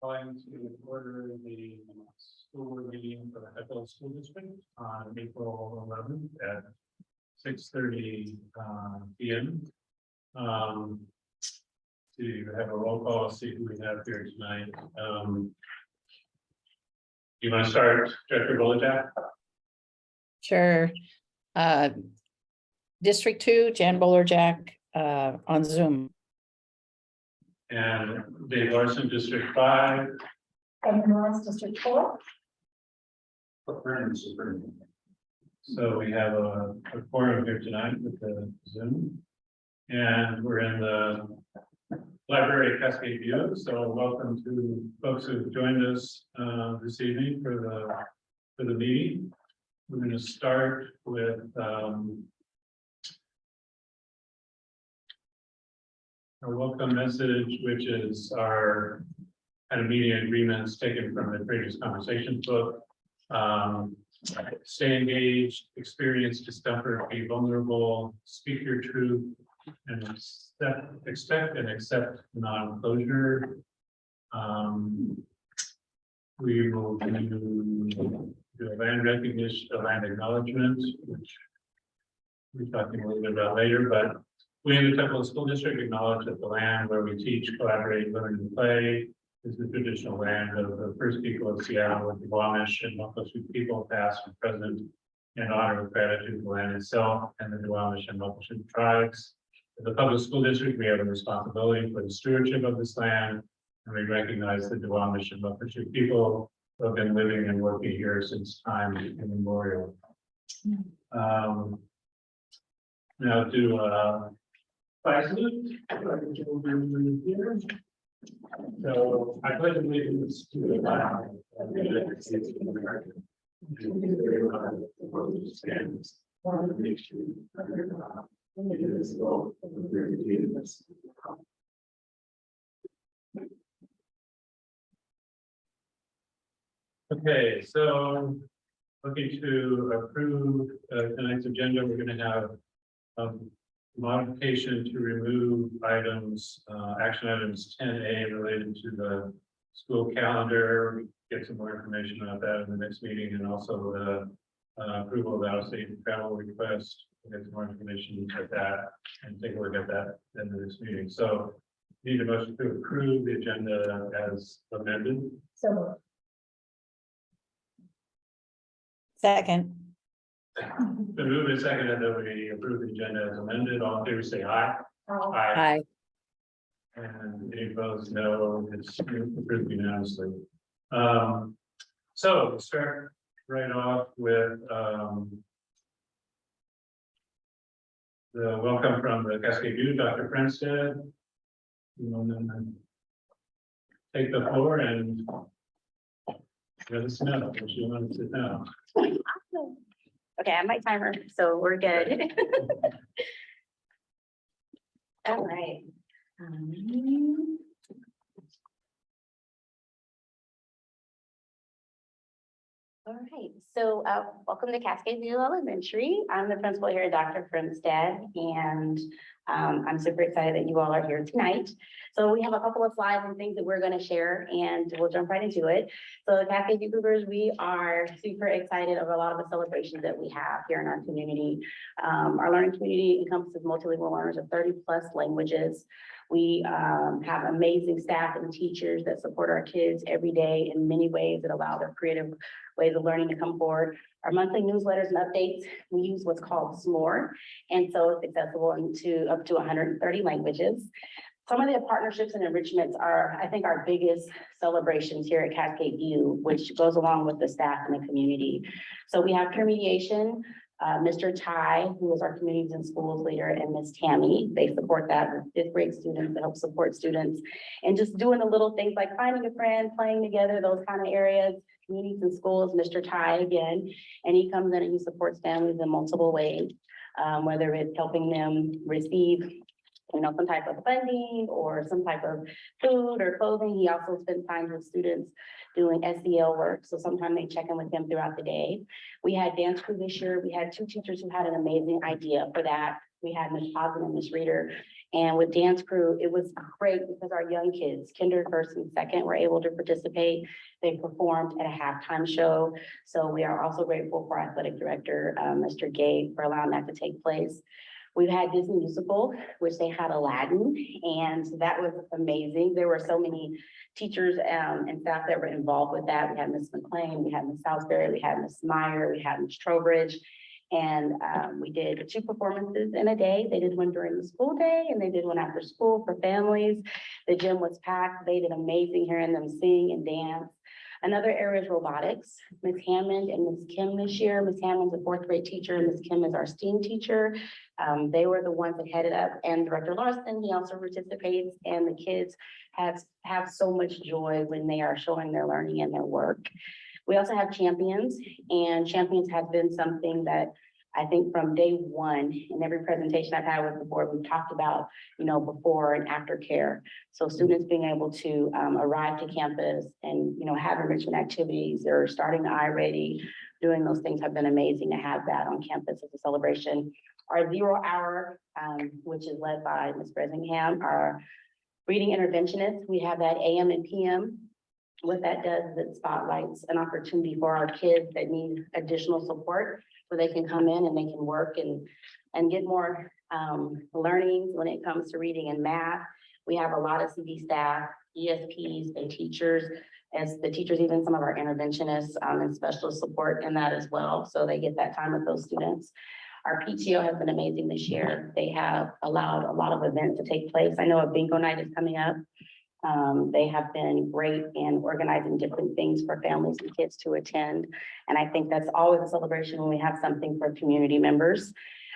Calling to order the school board meeting for the Echo School District on April 11th at 6:30 p.m. To have a roll call, see who we have here tonight. You want to start, Director Bolajak? Sure. District 2, Jan Bolerjack, on Zoom. And Dave Larson, District 5. And Morris, District 4. So we have a quorum here tonight with the Zoom. And we're in the library at Cascade View. So welcome to folks who've joined us this evening for the meeting. We're going to start with a welcome message, which is our kind of meeting agreements taken from the Courageous Conversations book. Stay engaged, experience discomfort, be vulnerable, speak your truth, and expect and accept non-closure. We will do a land recognition, a land acknowledgement, which we're talking a little bit about later, but we in the Tupelo School District acknowledge that the land where we teach, collaborate, learn, and play is the traditional land of the first people of Seattle, with the Duwamish and Muckleshoot people, past and present, in honor of gratitude the land itself and the Duwamish and Muckleshoot tribes. As the public school district, we have a responsibility for the stewardship of this land, and we recognize the Duwamish and Muckleshoot people who have been living and working here since time immemorial. Now to flag salute. So I pledge allegiance to the flag of the United States of America, and to the republic for which it stands, one nation under God, indivisible, with liberty and justice for all. Okay, so looking to approve tonight's agenda, we're going to have modification to remove items, action items 10A related to the school calendar. Get some more information about that in the next meeting, and also the approval of out-of-state travel request. We'll get some more information at that and take a look at that in the next meeting. So need a motion to approve the agenda as amended. So Second. The move is seconded that we approve the agenda as amended. All in favor, say aye. Hi. And any opposed, no. It's approved unanimously. So we'll start right off with the welcome from the Cascade View, Dr. Frenstead. You want to take the floor and let us know if you want to sit down. Awesome. Okay, I have my timer, so we're good. All right. All right, so welcome to Cascade View Elementary. I'm the principal here, Dr. Frenstead, and I'm super excited that you all are here tonight. So we have a couple of slides and things that we're going to share, and we'll jump right into it. So the Cascade View Cougars, we are super excited over a lot of the celebrations that we have here in our community. Our learning community encompasses multilingual learners of 30+ languages. We have amazing staff and teachers that support our kids every day in many ways that allow their creative ways of learning to come forward. Our monthly newsletters and updates, we use what's called SMORE, and so it's accessible into up to 130 languages. Some of the partnerships and enrichments are, I think, our biggest celebrations here at Cascade View, which goes along with the staff and the community. So we have peer mediation. Mr. Ty, who is our communities and schools leader, and Miss Tammy, they support that with 5th grade students to help support students, and just doing the little things like finding a friend, playing together, those kind of areas. Communities and schools, Mr. Ty again, and he comes in and he supports families in multiple ways, whether it's helping them receive, some type of funding or some type of food or clothing. He also spends time with students doing SEL work, so sometimes they check in with him throughout the day. We had dance crew this year. We had 2 teachers who had an amazing idea for that. we had Miss Positive and Miss Reader. And with dance crew, it was great because our young kids, kinder, first and second, were able to participate. They performed at a halftime show. So we are also grateful for our athletic director, Mr. Gabe, for allowing that to take place. We've had Disney Musical, which they had Aladdin, and that was amazing. There were so many teachers and staff that were involved with that. We had Miss McLean, we had Miss Salisbury, we had Miss Meyer, we had Miss Trowbridge. And we did 2 performances in a day. They did one during the school day and they did one after school for families. The gym was packed. They did amazing hearing them sing and dance. Another area is robotics. Ms. Hammond and Ms. Kim this year. Ms. Hammond's a 4th grade teacher and Ms. Kim is our STEAM teacher. They were the ones that headed up, and Director Larson, he also participates, and the kids have so much joy when they are showing their learning and their work. We also have champions, and champions have been something that I think from day one, in every presentation I've had with the board, we've talked about, before and after care. So students being able to arrive to campus and, have enrichment activities or starting the iReady, doing those things have been amazing to have that on campus as a celebration. Our 0 hour, which is led by Ms. Bresingham, our reading interventionists, we have that AM and PM. What that does is it spotlights an opportunity for our kids that need additional support, so they can come in and they can work and get more learning when it comes to reading and math. We have a lot of CV staff, ESPs, and teachers, as the teachers, even some of our interventionists and special support in that as well. So they get that time with those students. Our PTO has been amazing this year. They have allowed a lot of events to take place. I know a bingo night is coming up. They have been great in organizing different things for families and kids to attend. And I think that's always a celebration when we have something for community members.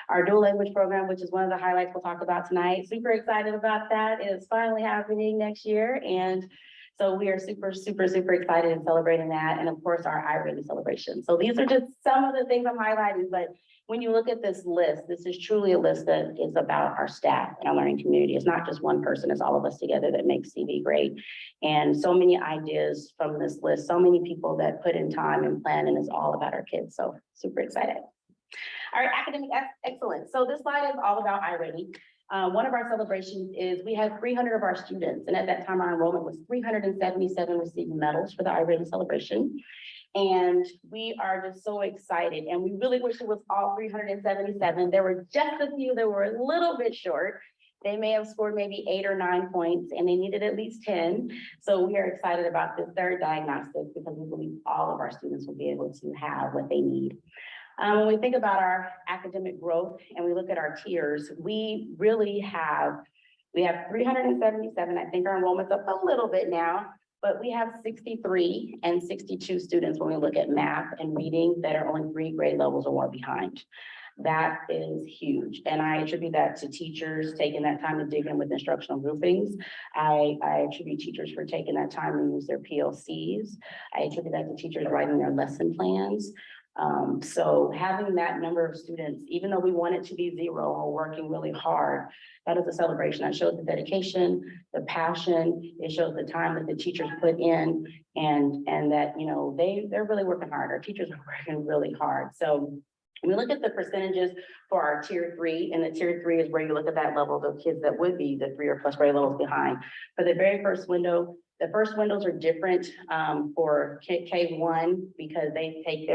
Our dual language program, which is one of the highlights we'll talk about tonight, super excited about that. It is finally happening next year. And so we are super, super, super excited in celebrating that. And of course, our iReady celebration. So these are just some of the things I'm highlighting, but when you look at this list, this is truly a list that is about our staff and our learning community. It's not just one person, it's all of us together that makes CV great. And so many ideas from this list, so many people that put in time and plan, and it's all about our kids. So super excited. All right, academic excellence. So this slide is all about iReady. One of our celebrations is we had 300 of our students, and at that time our enrollment was 377 receiving medals for the iReady celebration. And we are just so excited, and we really wish it was all 377. There were just a few that were a little bit short. They may have scored maybe 8 or 9 points, and they needed at least 10. So we are excited about this third diagnostic because we believe all of our students will be able to have what they need. When we think about our academic growth and we look at our tiers, we have 377. I think our enrollment's up a little bit now, but we have 63 and 62 students when we look at math and reading that are only 3 grade levels or more behind. That is huge. And I attribute that to teachers taking that time to dig in with instructional groupings. I attribute teachers for taking that time to use their PLCs. I attribute that to teachers writing their lesson plans. So having that number of students, even though we want it to be 0 or working really hard, that is a celebration. That shows the dedication, the passion. It shows the time that the teachers put in, and that, they're really working hard. Our teachers are working really hard. So we look at the percentages for our tier 3, and the tier 3 is where you look at that level of kids that would be the 3 or plus grade levels behind. For the very first window, the first windows are different for K1 because they take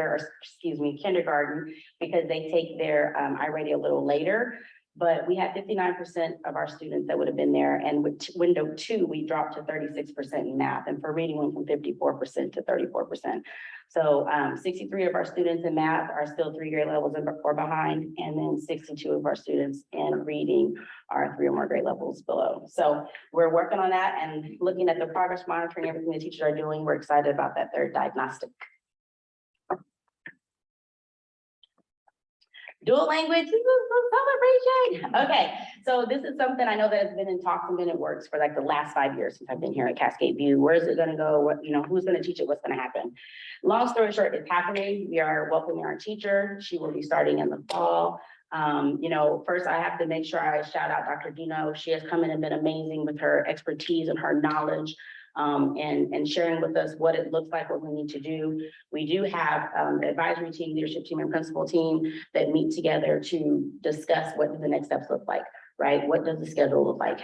kindergarten, because they take their iReady a little later. But we had 59% of our students that would have been there. And with window 2, we dropped to 36% in math. And for reading, went from 54% to 34%. So 63 of our students in math are still 3 grade levels or behind. And then 62 of our students in reading are 3 or more grade levels below. So we're working on that and looking at the progress monitoring, everything the teachers are doing. We're excited about that third diagnostic. Dual language celebration. Okay, so this is something I know that has been in talks and been in works for like the last 5 years since I've been here at Cascade View. Where is it going to go? What, who's going to teach it? What's going to happen? Long story short, it's happening. We are welcoming our teacher. She will be starting in the fall. First I have to make sure I shout out Dr. Dino. She has come in and been amazing with her expertise and her knowledge and sharing with us what it looks like, what we need to do. We do have the advisory team, leadership team, and principal team that meet together to discuss what do the next steps look like, right? What does the schedule look like?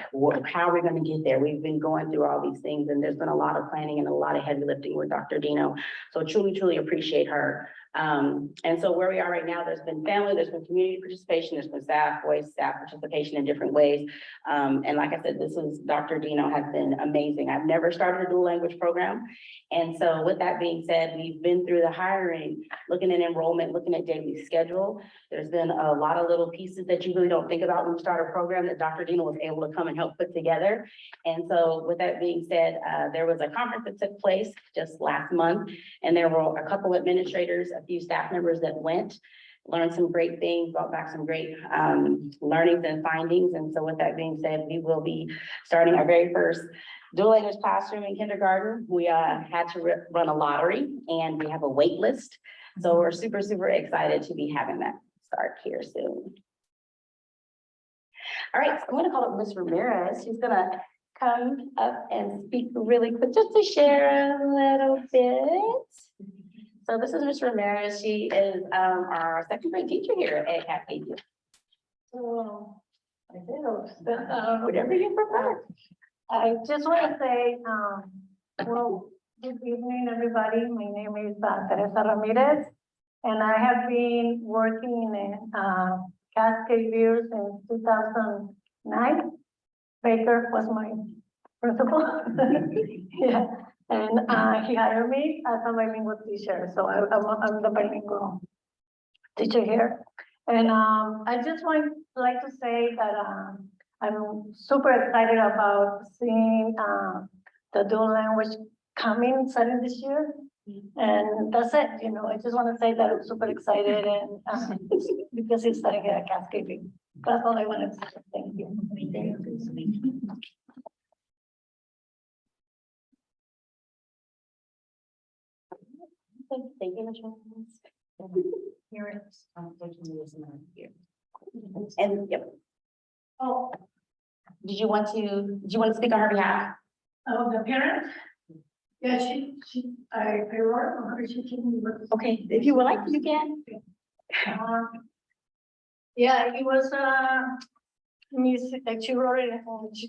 How are we going to get there? We've been going through all these things, and there's been a lot of planning and a lot of heavy lifting with Dr. Dino. So truly, truly appreciate her. And so where we are right now, there's been family, there's been community participation, there's been staff, voice, staff participation in different ways. And like I said, Dr. Dino has been amazing. I've never started a dual language program. And so with that being said, we've been through the hiring, looking at enrollment, looking at daily schedule. There's been a lot of little pieces that you really don't think about when you start a program that Dr. Dino was able to come and help put together. And so with that being said, there was a conference that took place just last month, and there were a couple administrators, a few staff members that went, learned some great things, brought back some great learnings and findings. And so with that being said, we will be starting our very first dual language classroom in kindergarten. We had to run a lottery, and we have a wait list. So we're super, super excited to be having that start here soon. All right, so I'm going to call up Ms. Ramirez. She's going to come up and speak really quick, just to share a little bit. So this is Ms. Ramirez. She is our second grade teacher here at Cascade View. So, Whatever you prefer. I just want to say, well, good evening, everybody. My name is Teresa Ramirez, and I have been working in Cascade View since 2009. Baker was my principal. Yeah, and he hired me as a bilingual teacher. So I'm the bilingual teacher here. And I just like to say that I'm super excited about seeing the dual language coming starting this year. And that's it, you know, I just want to say that I'm super excited and because it's starting here at Cascade View. That's all I wanted to say. Thank you. Thank you, Ms. Ramirez. Here it is. And yep, Oh, do you want to speak on her behalf? the parent? Yeah, I wrote on her, she told me what. Okay, if you would like, you can. Yeah, it was, she wrote it,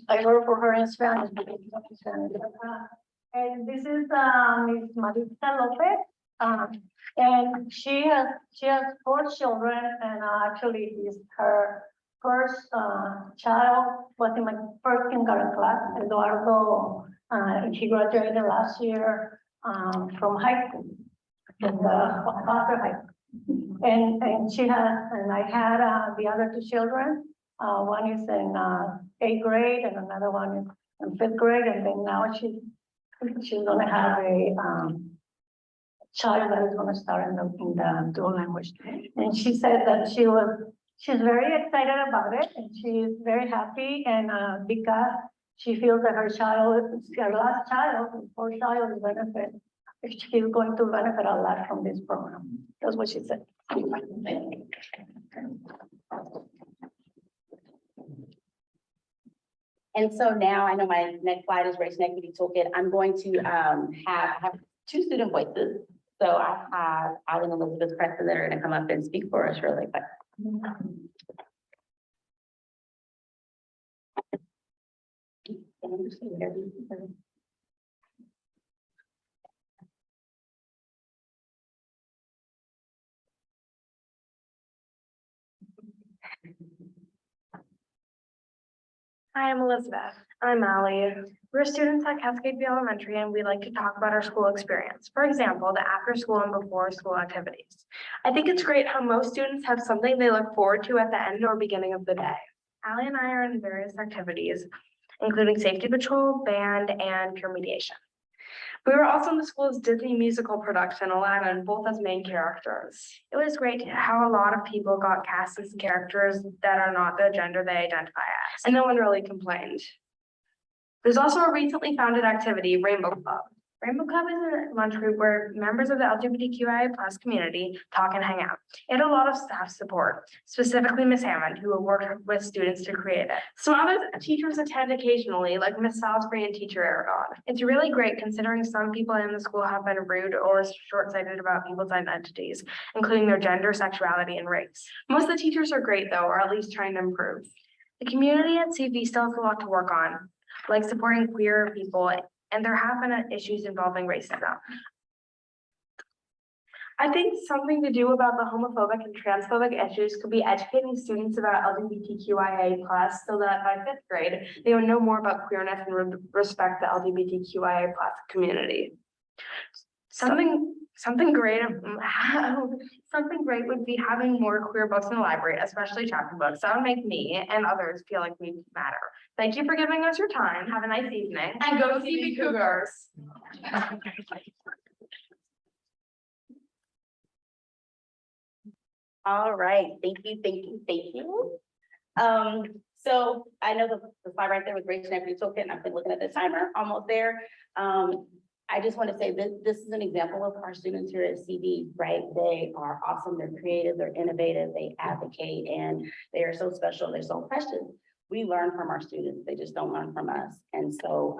I wrote for her in Spanish. And this is, Miss Marita Lopez. And she has 4 children, and actually is her first child was in my first kindergarten class, Eduardo. He graduated last year from high school, from the Foster High School. And she had, and I had the other 2 children. One is in 8th grade, and another one is in 5th grade, and then now she's gonna have a child that is gonna start in the dual language. And she said that she's very excited about it, and she's very happy, and because she feels that her last child, her child will benefit. She's going to benefit a lot from this program. That's what she said. And so now I know my next slide is Race and Equity Toolkit. I'm going to have 2 student voices. So I have Alan and Elizabeth Preston that are going to come up and speak for us really quick. Hi, I'm Elizabeth. I'm Allie. We're students at Cascade View Elementary, and we like to talk about our school experience. For example, the after school and before school activities. I think it's great how most students have something they look forward to at the end or beginning of the day. Allie and I are in various activities, including safety patrol, band, and peer mediation. We were also in the school's Disney musical production, Aladdin, both as main characters. It was great how a lot of people got cast as characters that are not the gender they identify as, and no one really complained. There's also a recently founded activity, Rainbow Club. Rainbow Club is a lunch group where members of the LGBTQIA+ community talk and hang out. It had a lot of staff support, specifically Miss Hammond, who worked with students to create it. Some other teachers attend occasionally, like Miss Salisbury and Teacher Aragon. It's really great considering some people in the school have been rude or short-sighted about people's identities, including their gender, sexuality, and race. Most of the teachers are great though, or at least trying to improve. The community at CV still has a lot to work on, like supporting queer people, and there have been issues involving racism. I think something to do about the homophobic and transphobic issues could be educating students about LGBTQIA+ so that by 5th grade, they would know more about queerness and respect the LGBTQIA+ community. Something great would be having more queer books in the library, especially chapter books. That would make me and others feel like we matter. Thank you for giving us your time. Have a nice evening. And go CV Cougars. All right, thank you, thank you, thank you. So I know the slide right there with Race and Equity Toolkit, and I've been looking at the timer, almost there. I just want to say that this is an example of our students here at CV, right? They are awesome, they're creative, they're innovative, they advocate, and they are so special, they're so precious. We learn from our students, they just don't learn from us. And so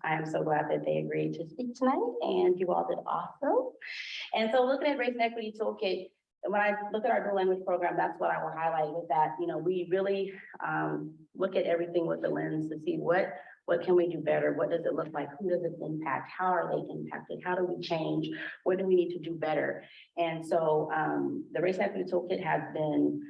I am so glad that they agreed to speak tonight, and you all did awesome. And so looking at Race and Equity Toolkit, when I look at our dual language program, that's what I will highlight with that. You know, we really look at everything with the lens to see what can we do better? What does it look like? Who does it impact? How are they impacted? How do we change? What do we need to do better? And so the Race and Equity Toolkit has been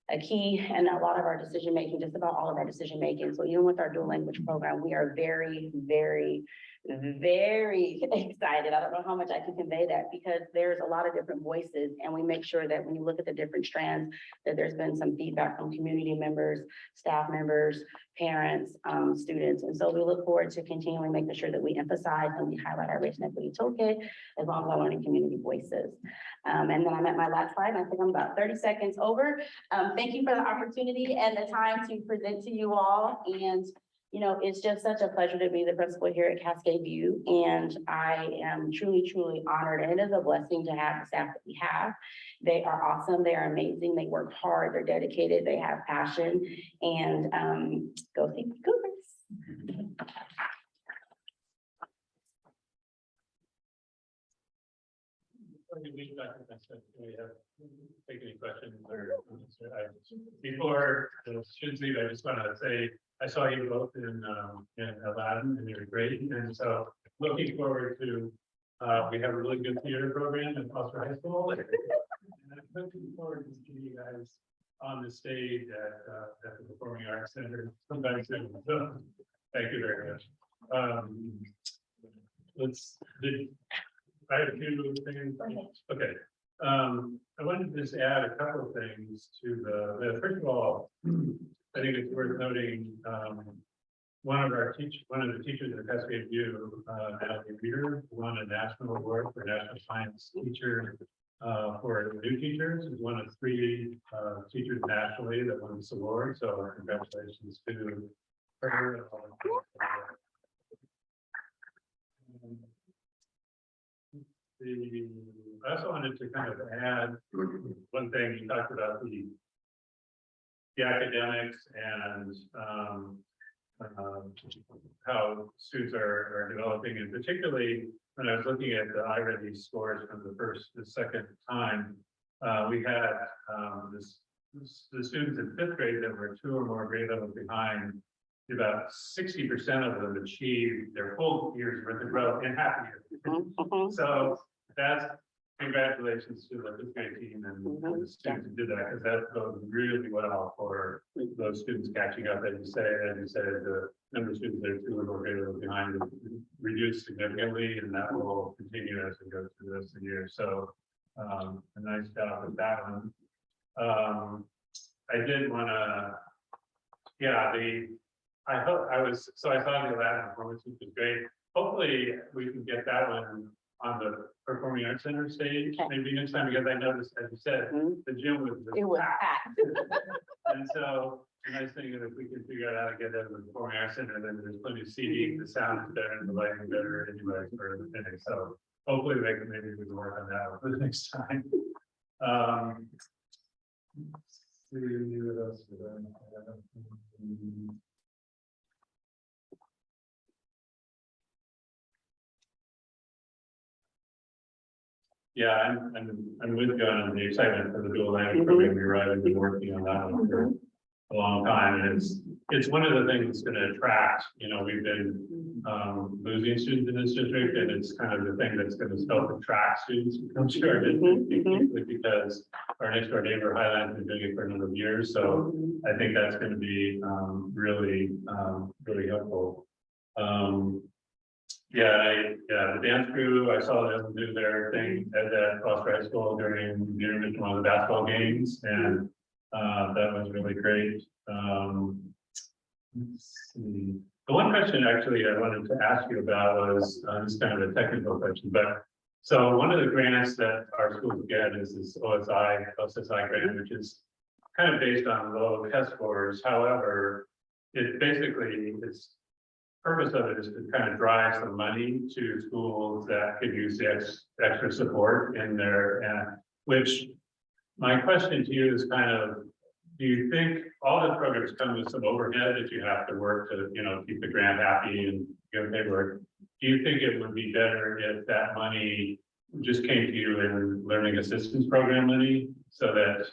a key in a lot of our decision making, just about all of our decision making. So even with our dual language program, we are very, very, very excited. I don't know how much I can convey that, because there's a lot of different voices, and we make sure that when you look at the different strands, that there's been some feedback from community members, staff members, parents, students. And so we look forward to continually making sure that we emphasize and we highlight our Race and Equity Toolkit, as long as our learning community voices. And then I'm at my last slide, and I think I'm about 30 seconds over. Thank you for the opportunity and the time to present to you all. And you know, it's just such a pleasure to be the principal here at Cascade View, and I am truly, truly honored, and it is a blessing to have the staff that we have. They are awesome, they are amazing, they work hard, they're dedicated, they have passion, and go see Cougars. We have take any questions or before the students leave, I just want to say I saw you both in Aladdin, and you're great, and so looking forward to we have a really good theater program in Foster High School, and I'm looking forward to seeing you guys on the stage at the Performing Arts Center sometime soon. So, thank you very much. I have a few things. Okay. I wanted to just add a couple of things to the first of all, I think it's worth noting one of the teachers at Cascade View, Natalie Reeder, won a national award for National Science Teacher for new teachers. Is one of 3 teachers nationally that won this award. So congratulations to her. I also wanted to kind of add one thing. You talked about the academics and how students are developing, and particularly when I was looking at the iReady scores from the second time, we had the students in 5th grade that were 2 or more grade levels behind. About 60% of them achieved their full year's worth of growth in half a year. So that's congratulations to the 5th grade team and the students who did that, because that goes really well for those students catching up. As you said, the number of students that are 2 or more grade levels behind reduced significantly, and that will continue as we go through this year. So a nice job with that one. I did want to, I saw the Aladdin performance, which was great. Hopefully we can get that one on the Performing Arts Center stage, Okay. maybe next time, because I noticed, as you said, Mhm. the gym was. It was packed. packed. And so, the nice thing is if we can figure out how to get that to the Performing Arts Center, then there's plenty of seating, the sound is better and the lighting is better anyway for the thing, so. Hopefully they can, maybe we can work on that for the next time. Let's see what else did I have? Yeah, I'm with you on the excitement for the dual language program. You're right, I've been working on that one for a long time, and it's one of the things that's gonna attract, we've been losing students in this district, and it's kind of the thing that's gonna help attract students to come to our district, particularly because our next door neighbor Highland's been doing it for a number of years, so I think that's gonna be really helpful. The dance crew, I saw them do their thing at Foster High School during the intermission of the basketball games, and that was really great. Let's see. The one question actually I wanted to ask you about was, this is kind of a technical question, but so one of the grants that our schools get is this OSSI grant, which is kind of based on low test scores. However, its purpose of it is to kind of drive some money to schools that could use the extra support in their, which my question to you is kind of, do you think all the programs come with some overhead that you have to work to, keep the grant happy and give paperwork? Do you think it would be better if that money just came to you in learning assistance program money so that,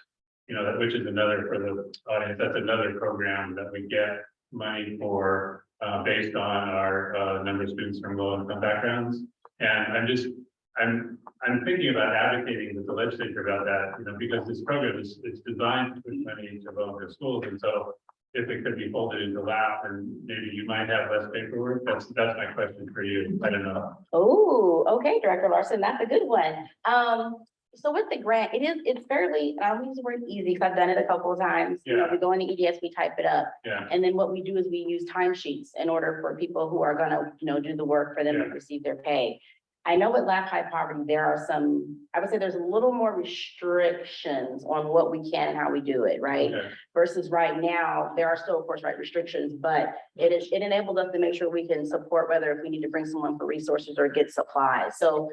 which is another for the audience, that's another program that we get money for based on our number of students from low income backgrounds. And I'm thinking about advocating with the legislature about that, because this program is designed to push money to low income schools. And so if it could be folded into LAP, and maybe you might have less paperwork. That's my question for you. I don't know. Oh, okay, Director Larson, that's a good one. So with the grant, it's fairly, I don't use the word easy because I've done it a couple of times. Yeah. We go into EDS, we type it up. Yeah. And then what we do is we use timesheets in order for people who are gonna, do the work for them to Yeah. receive their pay. I know with LAP High Poverty, there are some, I would say there's a little more restrictions on what we can and how we do it, right? Okay. Versus right now, there are still, of course, restrictions, but it enabled us to make sure we can support whether if we need to bring someone for resources or get supplies. So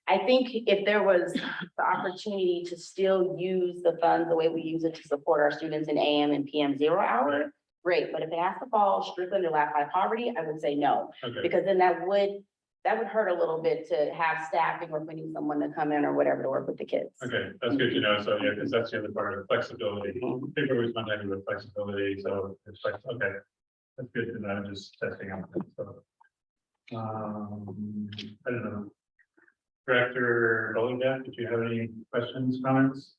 I think if there was the opportunity to still use the funds the way we use it to support our students in AM and PM 0 hour, great. But if it has to fall strictly under LAP High Poverty, I would say no, Okay. because then that would hurt a little bit to have staffing or if we need someone to come in or whatever to work with the kids. Okay, that's good to know. So yeah, because that's the other part of the flexibility. People always want to with flexibility, so it's like, okay, that's good to know. Just testing out. So, I don't know. Director Goliath, did you have any questions, comments?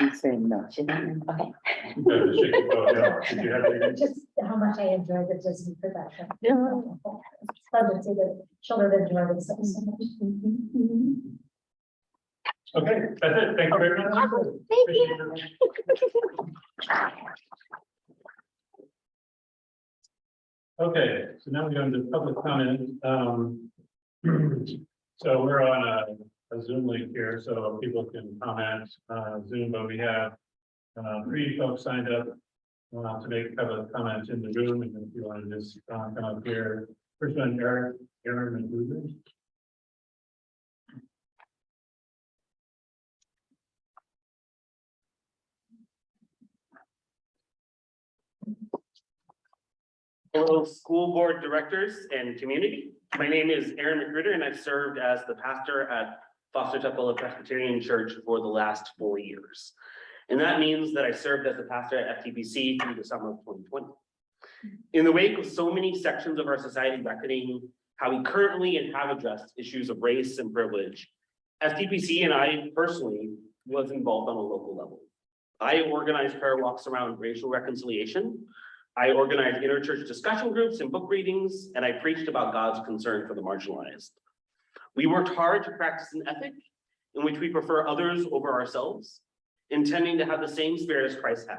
I'm saying no. Should I- Okay. Did you have any? Just how much I enjoyed the Disney production. Yeah. It's fun to see the children enjoy themselves so much. Okay, that's it. Thank you very much. Awesome. Thank you. Appreciate it. Okay, so now we're going to public comment. So we're on a Zoom link here, so people can comment Zoom, but we have 3 folks signed up to make a couple of comments in the room, and if you want to just come up here. First one, Aaron McGruder. Hello, school board directors and community. My name is Aaron McGruder, and I've served as the pastor at Foster Tukwila Presbyterian Church for the last 4 years. And that means that I served as the pastor at FTPC through the summer of 2020. In the wake of so many sections of our society reckoning how we currently and have addressed issues of race and privilege, FTPC and I personally was involved on a local level. I organized prayer walks around racial reconciliation. I organized interchurch discussion groups and book readings, and I preached about God's concern for the marginalized. We worked hard to practice an ethic in which we prefer others over ourselves, intending to have the same spirit as Christ had,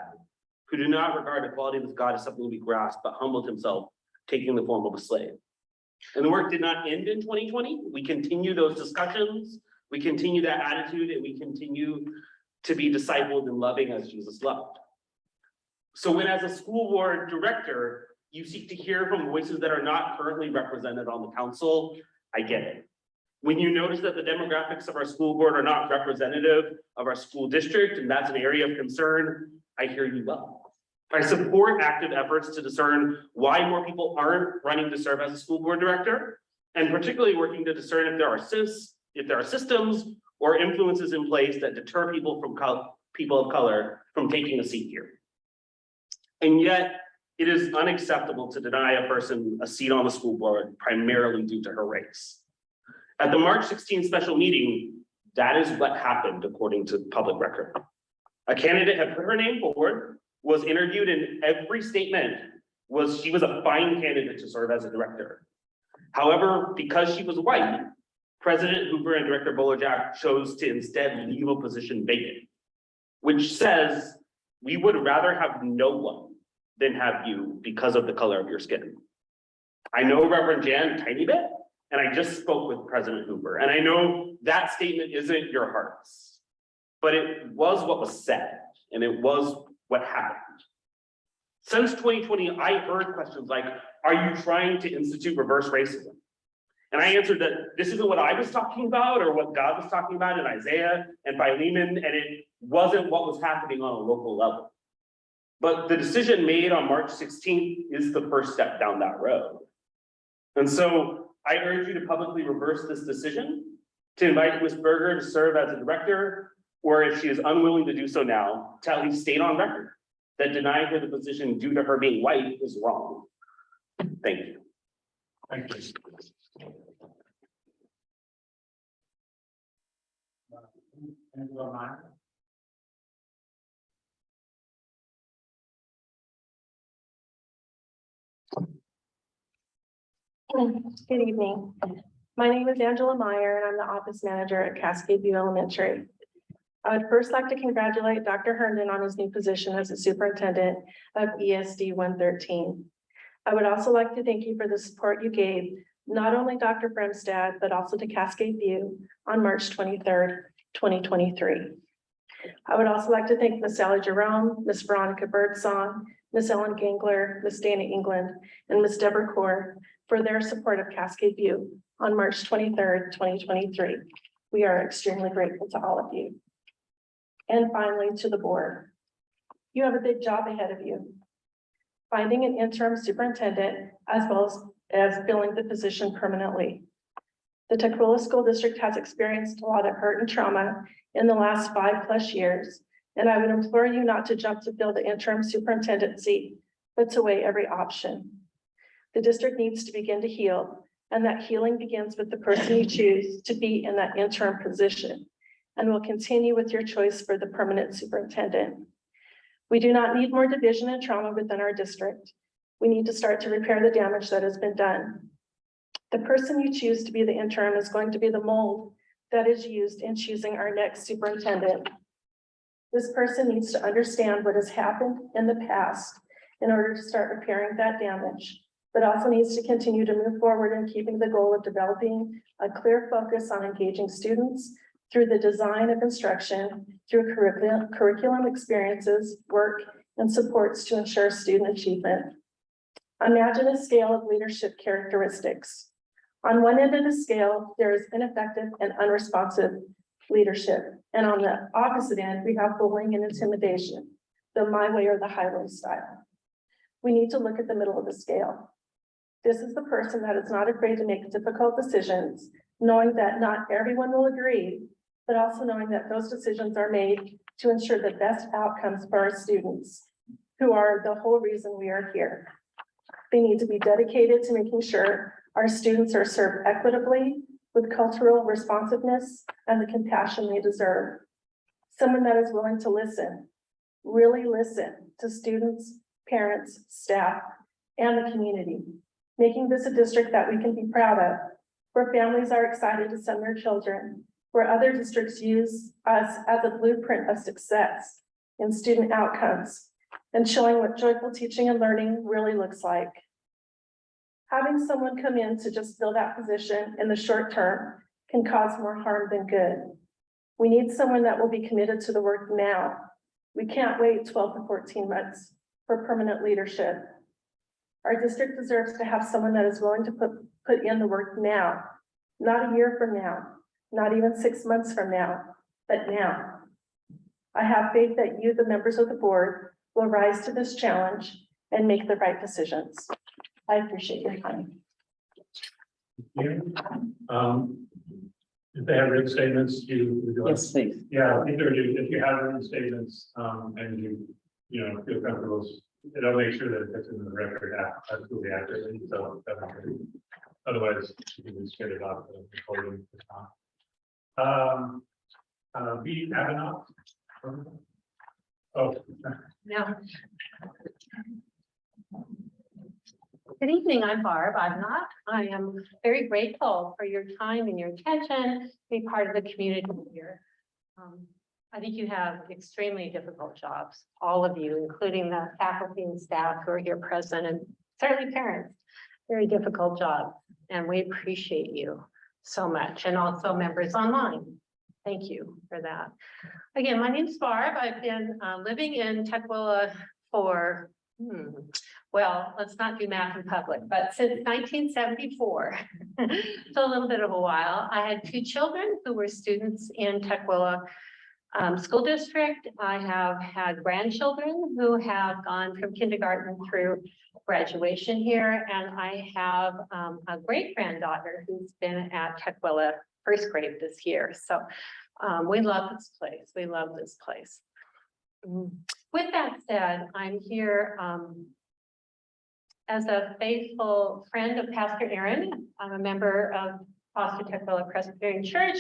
who did not regard equality with God as something to be grasped, but humbled himself, taking the form of a slave. And the work did not end in 2020. We continue those discussions, we continue that attitude, and we continue to be discipled and loving as Jesus loved. So when as a school board director, you seek to hear from voices that are not currently represented on the council, I get it. When you notice that the demographics of our school board are not representative of our school district, and that's an area of concern, I hear you well. I support active efforts to discern why more people aren't running to serve as a school board director, and particularly working to discern if there are systems or influences in place that deter people of color from taking a seat here. And yet, it is unacceptable to deny a person a seat on the school board primarily due to her race. At the March 16 special meeting, that is what happened according to public record. A candidate had put her name forward, was interviewed, and every statement was she was a fine candidate to serve as a director. However, because she was white, President Hoover and Director Bolerjack chose to instead leave a position vacant, which says we would rather have no one than have you because of the color of your skin. I know Reverend Jan a tiny bit, and I just spoke with President Hoover, and I know that statement isn't your heart's, but it was what was said, and it was what happened. Since 2020, I heard questions like, are you trying to institute reverse racism? And I answered that this isn't what I was talking about or what God was talking about in Isaiah and Philemon, and it wasn't what was happening on a local level. But the decision made on March 16th is the first step down that road. And so I urge you to publicly reverse this decision, to invite Ms. Berger to serve as a director, or if she is unwilling to do so now, to at least state on record that denying her the position due to her being white is wrong. Thank you. Thank you. Angela Meyer. Good evening. My name is Angela Meyer, and I'm the office manager at Cascade View Elementary. I would first like to congratulate Dr. Herndon on his new position as the superintendent of ESD 113. I would also like to thank you for the support you gave, not only Dr. Fremstad, but also to Cascade View on March 23rd, 2023. I would also like to thank Ms. Sally Jerome, Ms. Veronica Birdsong, Ms. Ellen Gangler, Ms. Dana England, and Ms. Deborah Core for their support of Cascade View on March 23rd, 2023. We are extremely grateful to all of you. And finally, to the board. You have a big job ahead of you. Finding an interim superintendent as well as filling the position permanently. The Tukwila School District has experienced a lot of hurt and trauma in the last 5+ years, and I would implore you not to jump to fill the interim superintendent seat, but to weigh every option. The district needs to begin to heal, and that healing begins with the person you choose to be in that interim position, and will continue with your choice for the permanent superintendent. We do not need more division and trauma within our district. We need to start to repair the damage that has been done. The person you choose to be the interim is going to be the mold that is used in choosing our next superintendent. This person needs to understand what has happened in the past in order to start repairing that damage, but also needs to continue to move forward in keeping the goal of developing a clear focus on engaging students through the design of instruction, through curriculum experiences, work, and supports to ensure student achievement. Imagine a scale of leadership characteristics. On one end of the scale, there is ineffective and unresponsive leadership. And on the opposite end, we have bullying and intimidation, the my way or the highway style. We need to look at the middle of the scale. This is the person that is not afraid to make difficult decisions, knowing that not everyone will agree, but also knowing that those decisions are made to ensure the best outcomes for our students, who are the whole reason we are here. They need to be dedicated to making sure our students are served equitably with cultural responsiveness and the compassion they deserve. Someone that is willing to listen, really listen to students, parents, staff, and the community, making this a district that we can be proud of, where families are excited to send their children, where other districts use us as a blueprint of success in student outcomes, and showing what joyful teaching and learning really looks like. Having someone come in to just fill that position in the short term can cause more harm than good. We need someone that will be committed to the work now. We can't wait 12 to 14 months for permanent leadership. Our district deserves to have someone that is willing to put in the work now, not a year from now, not even 6 months from now, but now. I have faith that you, the members of the board, will rise to this challenge and make the right decisions. I appreciate your time. If they have written statements, you. Yes, please. Yeah, either if you have written statements, and you know, feel comfortable, it'll make sure that it gets into the record absolutely accurately, so. Otherwise, you can just get it off the recording. B. Avenant. Oh. Yeah. Good evening, I'm Barb. I am very grateful for your time and your attention to be part of the community here. I think you have extremely difficult jobs, all of you, including the faculty and staff who are here present, and certainly parents. Very difficult job, and we appreciate you so much, and also members online. Thank you for that. Again, my name is Barb. I've been living in Tukwila for, well, let's not do math in public, but since 1974, so a little bit of a while. I had 2 children who were students in Tukwila School District. I have had grandchildren who have gone from kindergarten through graduation here, and I have a great granddaughter who's been at Tukwila first grade this year. So we love this place. We love this place. With that said, I'm here as a faithful friend of Pastor Aaron. I'm a member of Foster Tukwila Presbyterian Church,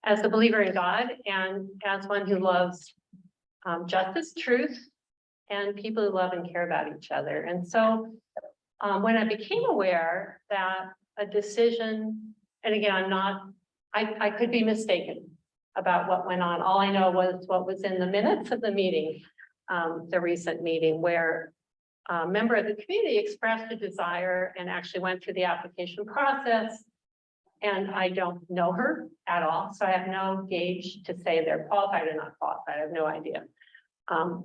as a believer in God, and as one who loves justice, truth, and people who love and care about each other. And so when I became aware that a decision, and again, I could be mistaken about what went on. All I know was what was in the minutes of the meeting, the recent meeting, where a member of the community expressed a desire and actually went through the application process. And I don't know her at all, so I have no gauge to say they're qualified or not qualified. I have no idea.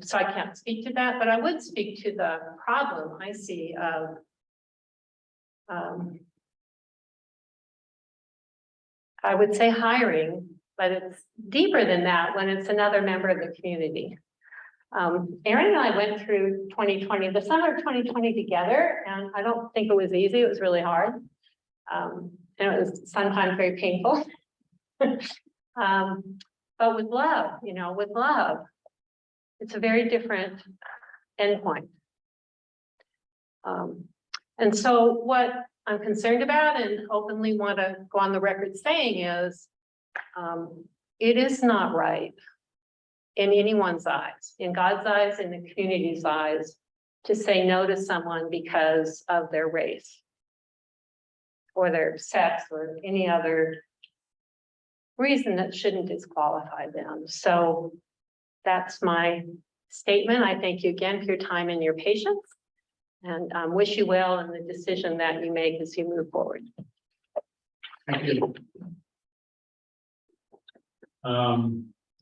So I can't speak to that, but I would speak to the problem I see of I would say hiring, but it's deeper than that when it's another member of the community. Aaron and I went through 2020, the summer of 2020 together, and I don't think it was easy. It was really hard. And it was sometimes very painful. But with love, with love, it's a very different endpoint. And so what I'm concerned about and openly want to go on the record saying is, it is not right in anyone's eyes, in God's eyes, in the community's eyes, to say no to someone because of their race or their sex or any other reason that shouldn't disqualify them. So that's my statement. I thank you again for your time and your patience, and wish you well in the decision that you make as you move forward. Thank you.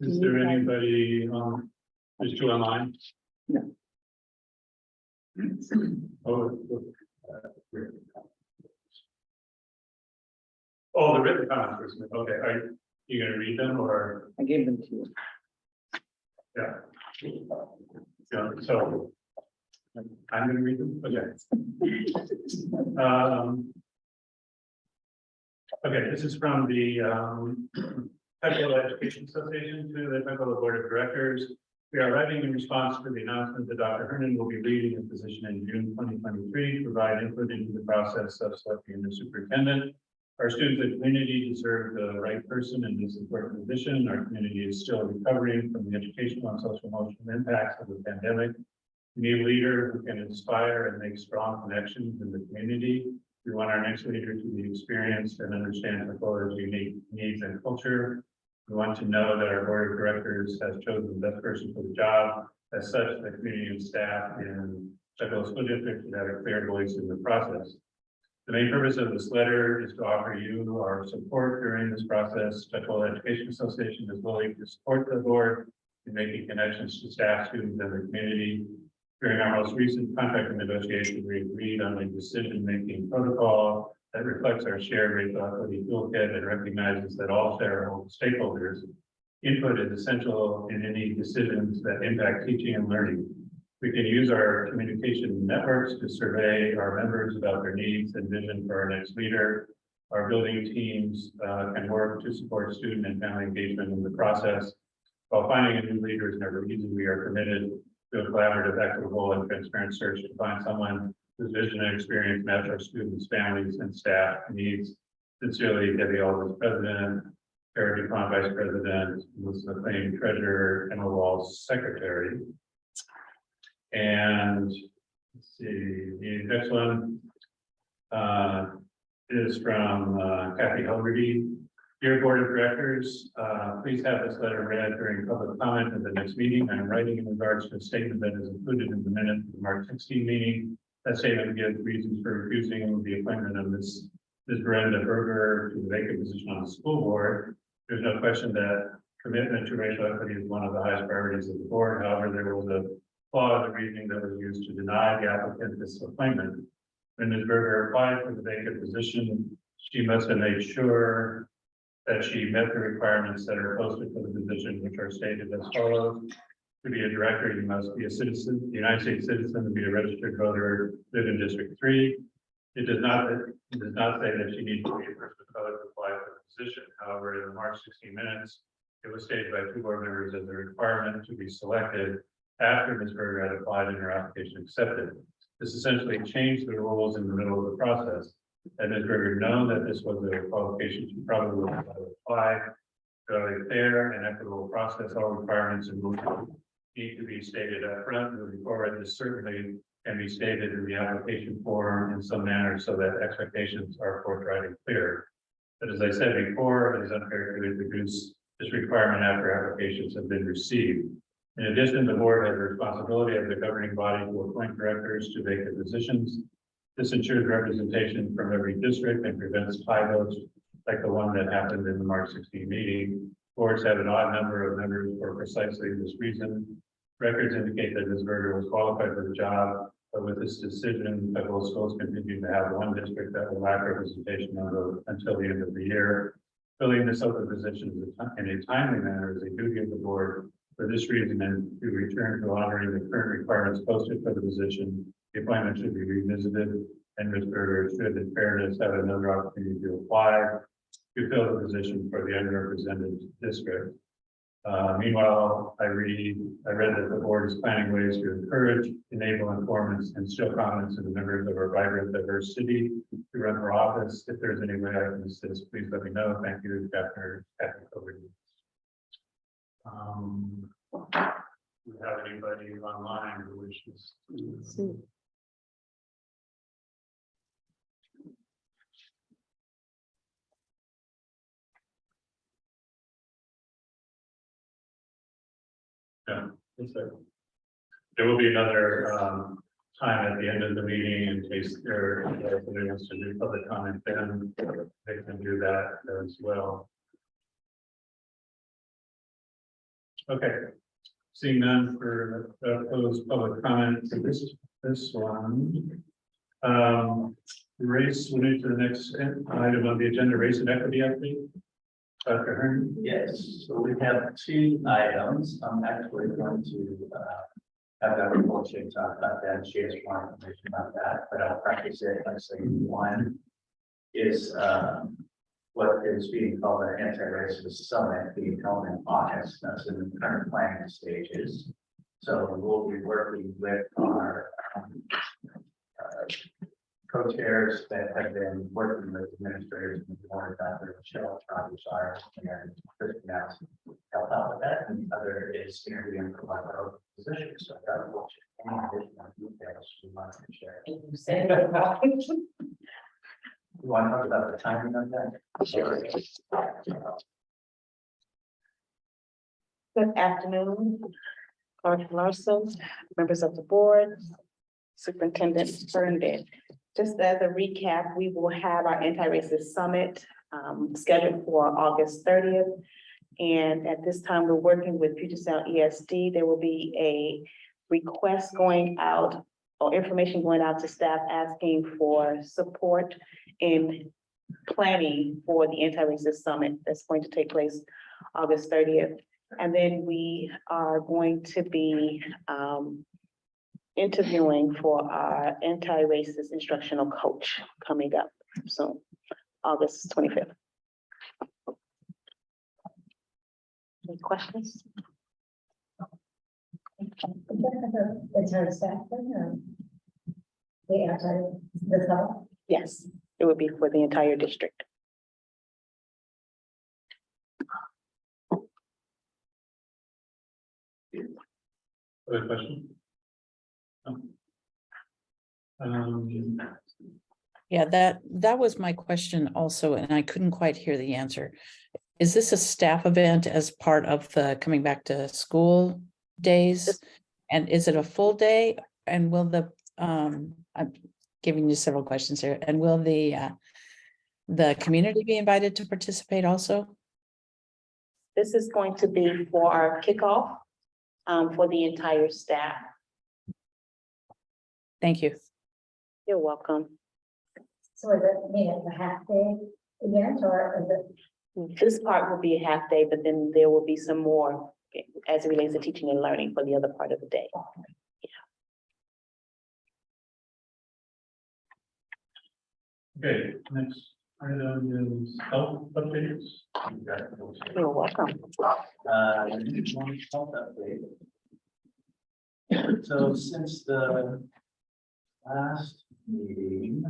Is there anybody who's still online? No. Oh, the written comments. Okay, are you gonna read them or? I gave them to you. Yeah. Yeah, so. I'm gonna read them, okay. Okay, this is from the Tukwila Education Association to the Tukwila Board of Directors. We are writing in response to the announcement that Dr. Hernan will be leaving his position in June 2023 to provide input into the process of selecting a new superintendent. Our students and community deserve the right person in this important position. Our community is still recovering from the educational and social emotional impacts of the pandemic. We need a leader who can inspire and make strong connections in the community. We want our next leader to be experienced and understand Tukwilia's unique needs and culture. We want to know that our board of directors has chosen the best person for the job. As such, the community and staff in Tukwila School District should have a clear voice in the process. The main purpose of this letter is to offer you our support during this process. Touchwold Education Association is willing to support the board in making connections to staff, students, and the community. During our most recent contract negotiation, we agreed on a decision-making protocol that reflects our shared racial equity toolkit and recognizes that all stakeholders input is essential in any decisions that impact teaching and learning. We can use our communication networks to survey our members about their needs and vision for our next leader. Our building teams can work to support student and family engagement in the process. While finding a new leader is never easy, we are committed to a collaborative, equitable, and transparent search to find someone whose vision and experience match our students, families, and staff needs. Sincerely, Debbie Aldridge, President, Kara DuPont, Vice President, Melissa McLean, Treasurer, Emma Walls, Secretary. And let's see, the next one is from Kathy Helgerty. Dear Board of Directors, please have this letter read during public comment at the next meeting. I'm writing in regards to a statement that is included in the minutes of the March 16 meeting. That statement gives reasons for refusing the appointment of Ms. Brenda Berger to the vacant position on the school board. There's no question that commitment to racial equity is one of the highest priorities of the board. However, there was a flaw in the reasoning that was used to deny the applicant this appointment. When Ms. Berger applied for the vacant position, she must have made sure that she met the requirements that are posted for the position, which are stated as follows. To be a director, you must be a citizen, United States citizen, to be a registered voter, live in District 3. It does not say that she needs to be a person of color to apply for the position. However, in the March 16 minutes, it was stated by 2 board members as a requirement to be selected after Ms. Berger had applied and her application accepted. This essentially changed the rules in the middle of the process. Had Ms. Berger known that this was a qualification, she probably would have applied. To a fair and equitable process, all requirements and rules need to be stated up front. Moving forward, this certainly can be stated in the application form in some manner so that expectations are forthright and clear. But as I said before, it is unfair to introduce this requirement after applications have been received. In addition, the board has a responsibility as the governing body to appoint directors to vacant positions. This ensures representation from every district and prevents tie votes like the one that happened in the March 16 meeting. Boards have an odd number of members for precisely this reason. Records indicate that Ms. Berger was qualified for the job, but with this decision, federal schools continue to have one district that will lack representation until the end of the year. Filling this open position in a timely manner is a duty of the board. For this reason, and to return to honoring the current requirements posted for the position, the appointment should be revisited, and Ms. Berger should, in fairness, have another opportunity to apply to fill the position for the underrepresented district. Meanwhile, I read that the board is planning ways to encourage, enable informants, and show confidence in the members of our vibrant, diverse city to run for office. If there's any way I can assist, please let me know. Thank you, Dr. Kathy Helgerty. Do we have anybody online who wishes to? Yeah, there will be another time at the end of the meeting in case there wants to do public comment, then they can do that as well. Okay, seeing none for closed public comment for this one. Race, we move to the next item on the agenda, race and equity update. Dr. Hearn. Yes, so we have 2 items. I'm actually going to have Dr. Polchek talk about that. She has more information about that, but I'll practice it by saying one is what is being called an anti-racist summit being held in August. That's in the current planning stages. So we'll be working with our co-chairs that have been working with administrators and board, Dr. Michelle Travis and Chris Mass help out with that, and the other is interviewing for my own position. So Dr. Polchek, any additional details you want to share? You want to talk about the timing of that? Sure. Good afternoon, Dr. Larson, members of the board, Superintendent Burnett. Just as a recap, we will have our anti-racist summit scheduled for August 30th. And at this time, we're working with Puget Sound ESD. There will be a request going out or information going out to staff asking for support in planning for the anti-racist summit that's going to take place August 30th. And then we are going to be interviewing for our anti-racist instructional coach coming up soon, August 25th. Any questions? Entire staff, the outside, the top. Yes, it would be for the entire district. Other question? Yeah, that was my question also, and I couldn't quite hear the answer. Is this a staff event as part of the coming back to school days? And is it a full day? And will I'm giving you several questions here, and will the community be invited to participate also? This is going to be for our kickoff for the entire staff. Thank you. You're welcome. So is it, mean it's a half day event or is it? This part will be a half day, but then there will be some more as it relates to teaching and learning for the other part of the day. Okay, next item is health updates. You're welcome. One health update. So since the last meeting,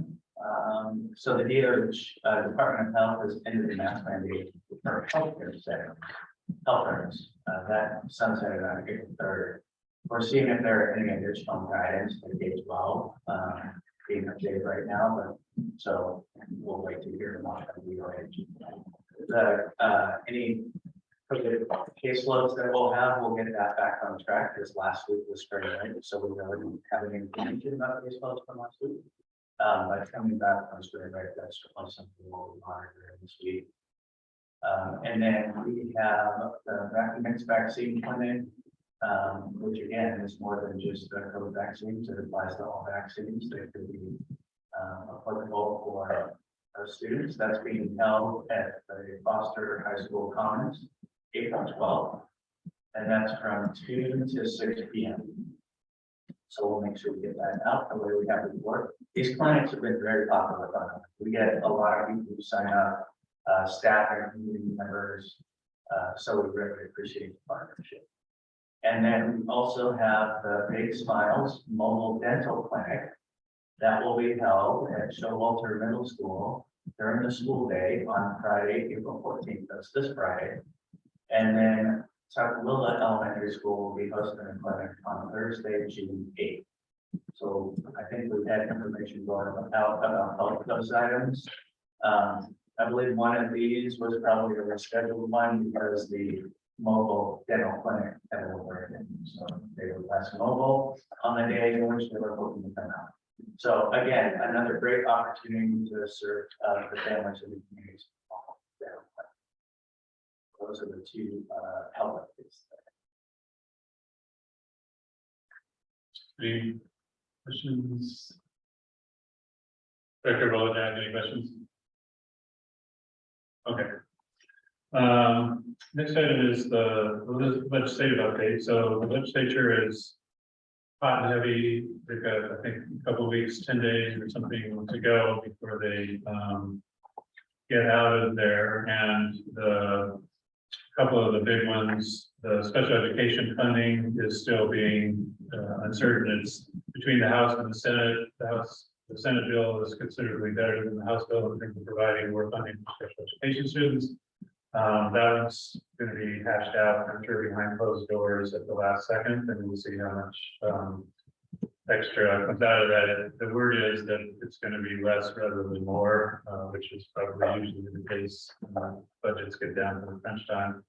so the DOH, Department of Health has ended the mask mandate for healthcare setting. Health service, that sunsetted on April 3rd. We're seeing if there are any additional guidance for K-12, being updated right now, but so we'll wait to hear more from the DOH. Any caseloads that we'll have, we'll get that back on track, because last week was very late, so we really haven't even communicated about caseloads from last week. But coming back on spring break, that's something we'll monitor this week. And then we have the Vaccine vaccine clinic, which again is more than just the COVID vaccines. It applies to all vaccines that could be applicable for our students. That's being held at the Foster High School Commons, April 12th, and that's from 2 to 6 p.m. So we'll make sure we get that out the way we have before. These clinics have been very popular. We get a lot of people who sign up, staff and community members. So we really appreciate the partnership. And then we also have the Big Smiles Mobile Dental Clinic that will be held at Showalter Middle School during the school day on Friday, April 14th. That's this Friday. And then Tukwila Elementary School will be hosting a clinic on Thursday, June 8th. So I think we've had information going out about both those items. I believe one of these was probably a rescheduled one because the mobile dental clinic had a break in. So they were less mobile on the day in which they were hoping to come out. So again, another great opportunity to serve the families in the communities. Those are the two health updates. Any questions? Director Volodak, any questions? Okay. Next item is the legislative update. So the legislature is hot and heavy. They've got, I think, a couple of weeks, 10 days or something to go before they get out of there. And the couple of the big ones, the special education funding is still being uncertain. It's between the House and the Senate. The Senate bill is considerably better than the House bill in terms of providing more funding for special education students. That one's going to be hashed out, I'm sure, behind closed doors at the last second, and we'll see how much extra comes out of that. The word is that it's going to be less rather than more, which is probably usually the case. Budgets get down to the crunch time.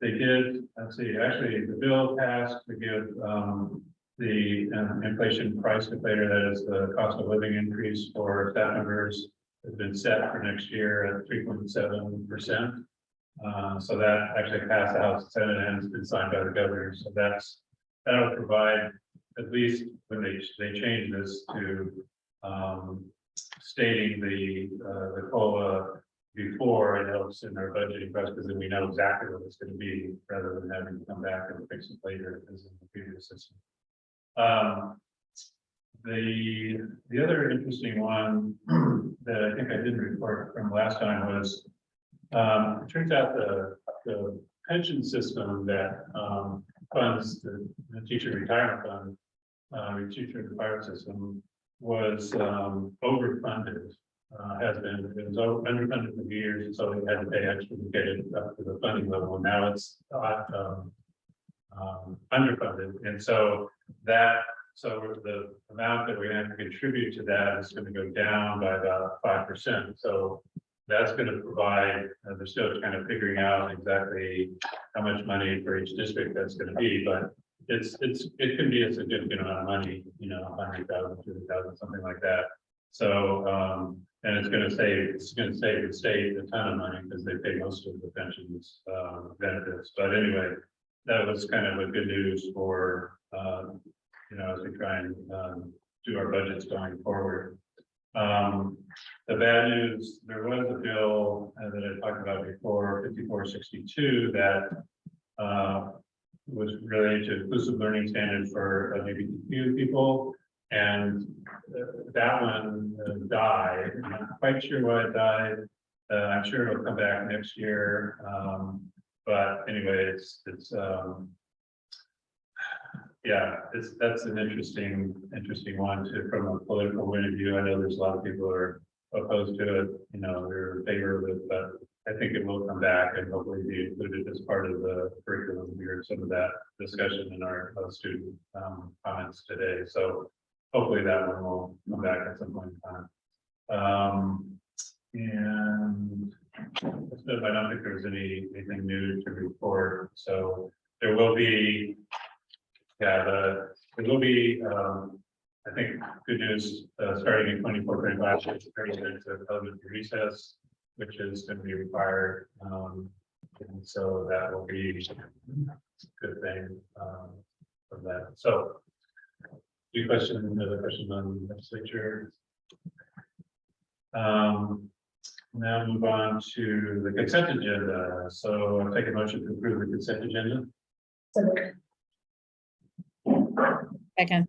They did, let's see, actually the bill passed to give the inflation price deflator, that is the cost of living increase for staff members, has been set for next year at 3.7%. So that actually passed the House and Senate and has been signed by the governor. So that'll provide, at least when they change this to stating the COLA before, it helps in our budgeting process, because then we know exactly what it's going to be, rather than having to come back and fix it later as in the previous system. The other interesting one that I think I didn't report from last time was, it turns out the pension system that funds the teacher retirement fund, teacher retirement system, was overfunded. Has been, it was underfunded for years, and so we had to pay extra to get it up to the funding level, and now it's underfunded, and so the amount that we have to contribute to that is going to go down by about 5%. So that's going to provide, they're still kind of figuring out exactly how much money for each district that's going to be, but it can be a significant amount of money, 100,000, 200,000, something like that. So and it's going to save the state a ton of money, because they pay most of the pensions benefits. But anyway, that was kind of a good news for as we try and do our budgets going forward. The bad news, there was a bill that I talked about before, 5462, that was related to inclusive learning standards for LGBTQ people. And that one died. I'm not quite sure why it died. I'm sure it'll come back next year. But anyway, that's an interesting one too, from a political point of view. I know there's a lot of people who are opposed to it, they're in favor of it, but I think it will come back and hopefully be included as part of the curriculum. We heard some of that discussion in our student comments today. So hopefully that one will come back at some point in time. And I don't think there was anything new to report. So there will be, there will be, I think, good news, starting in 24-25, it's president of elementary recess, which is going to be required. And so that will be a good thing from that. So, another question on the legislature. Now move on to the consent agenda. So I'll take a motion to approve the consent agenda. Second. Thank you.